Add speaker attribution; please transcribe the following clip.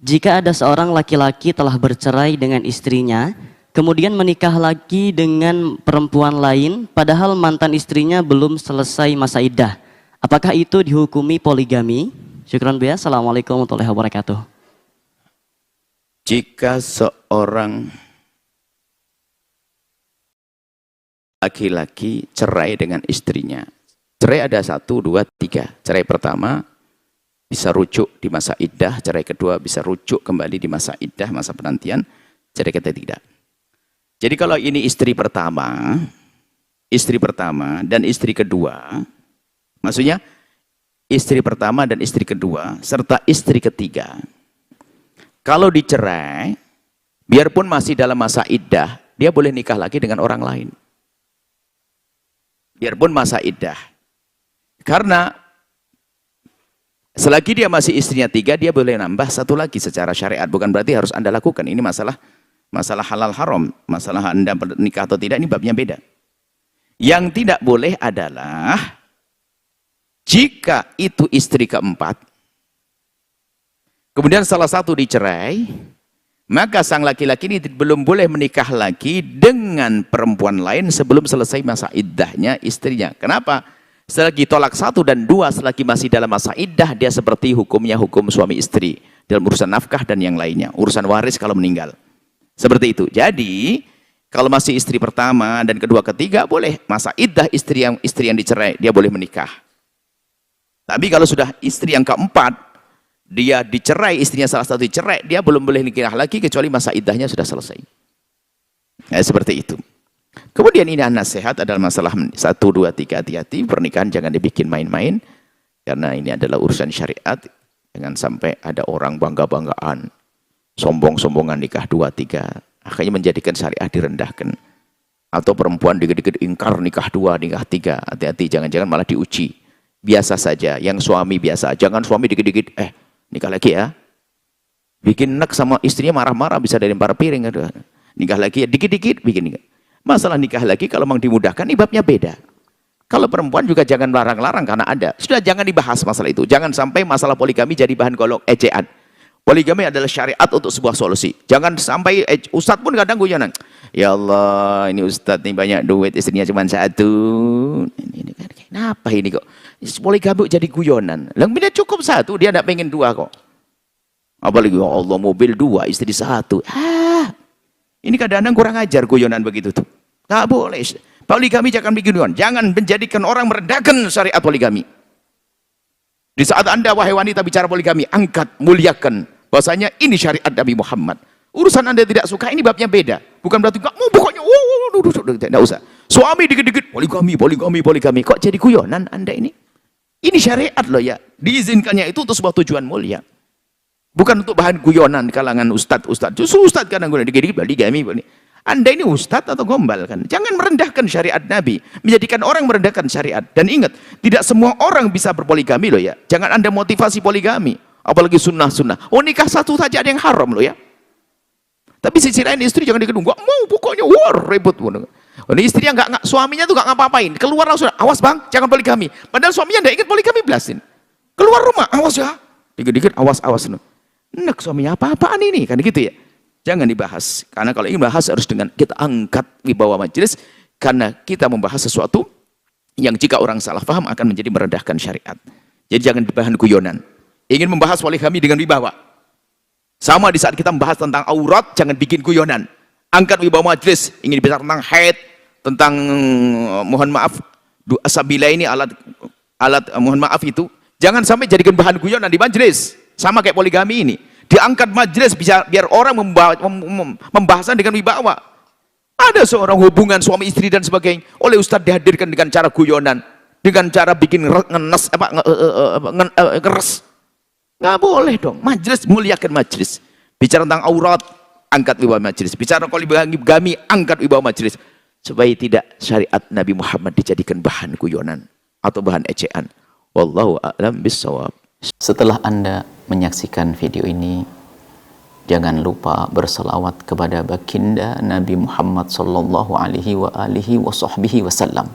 Speaker 1: Jika ada seorang laki-laki telah bercerai dengan istrinya, kemudian menikah lagi dengan perempuan lain, padahal mantan istrinya belum selesai masa iddah, apakah itu dihukumi poligami? Syukran Buya. Assalamualaikum warahmatullahi wabarakatuh.
Speaker 2: Jika seorang laki-laki cerai dengan istrinya, cerai ada 1, 2, 3. Cerai pertama bisa rujuk di masa iddah, cerai kedua bisa rujuk kembali di masa iddah, masa penantian, cerai ketiga tidak. Jadi kalau ini istri pertama dan istri kedua, maksudnya istri pertama dan istri kedua serta istri ketiga, kalau dicerai, biarpun masih dalam masa iddah, dia boleh nikah lagi dengan orang lain. Biarpun masa iddah. Karena selagi dia masih istrinya 3, dia boleh nambah 1 lagi secara syariat. Bukan berarti harus Anda lakukan. Ini masalah halal haram. Masalah Anda menikah atau tidak, ini babnya beda. Yang tidak boleh adalah jika itu istri keempat, kemudian salah satu dicerai, maka sang laki-laki ini belum boleh menikah lagi dengan perempuan lain sebelum selesai masa iddahnya istrinya. Kenapa? Selagi tolak 1 dan 2, selagi masih dalam masa iddah, dia seperti hukumnya hukum suami istri dalam urusan nafkah dan yang lainnya, urusan waris kalau meninggal. Seperti itu. Jadi kalau masih istri pertama dan kedua ketiga, boleh masa iddah istri yang dicerai, dia boleh menikah. Tapi kalau sudah istri yang keempat, dia dicerai, istrinya salah satu dicerai, dia belum boleh nikah lagi kecuali masa iddahnya sudah selesai. Nah, seperti itu. Kemudian ini nasihat adalah masalah 1, 2, 3, hati-hati, pernikahan jangan dibikin main-main, karena ini adalah urusan syariat. Jangan sampai ada orang bangga-banggaan, sombong-sombongan nikah 2, 3, akhirnya menjadikan syariat direndahkan. Atau perempuan dikit-dikit ingkar nikah 2, nikah 3, hati-hati, jangan-jangan malah diuji. Biasa saja, yang suami biasa, jangan suami dikit-dikit, nikah lagi ya. Bikin nek sama istrinya marah-marah, bisa dari lempar piring. Nikah lagi ya, dikit-dikit bikin nikah. Masalah nikah lagi kalau memang dimudahkan, ini babnya beda. Kalau perempuan juga jangan larang-larang karena ada. Sudah jangan dibahas masalah itu. Jangan sampai masalah poligami jadi bahan golok ejaan. Poligami adalah syariat untuk sebuah solusi. Jangan sampai ustadz pun kadang guyonan. Ya Allah, ini ustadz nih banyak duit, istrinya cuma 1. Ini kenapa ini kok? Poligami jadi guyonan. Dia cukup 1, dia tidak pengen 2 kok. Apalagi ya Allah, mobil 2, istri 1. Ini kadang-kadang kurang ajar guyonan begitu tuh. Tak boleh. Poligami jangan bikin guyonan. Jangan menjadikan orang merendahkan syariat poligami. Di saat Anda wahai wanita bicara poligami, angkat, muliakan bahwasanya ini syariat Nabi Muhammad. Urusan Anda tidak suka, ini babnya beda. Bukan berarti enggak mau pokoknya tidak usah. Suami dikit-dikit poligami. Kok jadi guyonan Anda ini? Ini syariat loh ya. Diizinkannya itu untuk sebuah tujuan mulia. Bukan untuk bahan guyonan di kalangan ustadz. Justru ustadz kadang guyonan dikit-dikit poligami. Anda ini ustadz atau gombal kan? Jangan merendahkan syariat Nabi. Menjadikan orang merendahkan syariat. Dan ingat, tidak semua orang bisa berpoligami loh ya. Jangan Anda motivasi poligami. Apalagi sunnah-sunnah. Oh, nikah 1 saja ada yang haram loh ya. Tapi sisi lain istri jangan dikendung. Enggak mau pokoknya, ribut. Ini istri yang enggak, suaminya tuh enggak ngapa-ngapain. Keluar langsung, awas bang, jangan poligami. Padahal suaminya enggak ikut poligami, belasin. Keluar rumah, awas ya. Dikit-dikit, awas. Nek suaminya apa-apaan ini? Kan gitu ya. Jangan dibahas. Karena kalau ingin bahas harus dengan kita angkat wibawa majelis. Karena kita membahas sesuatu yang jika orang salah paham akan menjadi merendahkan syariat. Jadi jangan bahan guyonan. Ingin membahas poligami dengan wibawa. Sama di saat kita membahas tentang aurat, jangan bikin guyonan. Angkat wibawa majelis. Ingin bicara tentang haid, tentang mohon maaf, sabila ini alat mohon maaf itu. Jangan sampai jadikan bahan guyonan di majelis. Sama kayak poligami ini. Diangkat majelis biar orang membahasan dengan wibawa. Ada seorang hubungan suami istri dan sebagainya. Oleh ustadz dihadirkan dengan cara guyonan. Dengan cara bikin ngeres. Nggak boleh dong. Majelis, muliakan majelis. Bicara tentang aurat, angkat wibawa majelis. Bicara poligami, angkat wibawa majelis. Supaya tidak syariat Nabi Muhammad dijadikan bahan guyonan. Atau bahan ejaan. Wallahu a'lam bissawab.
Speaker 3: Setelah Anda menyaksikan video ini, jangan lupa berselawat kepada baginda Nabi Muhammad sallallahu alaihi wa alihi wa sahbihi wasallam.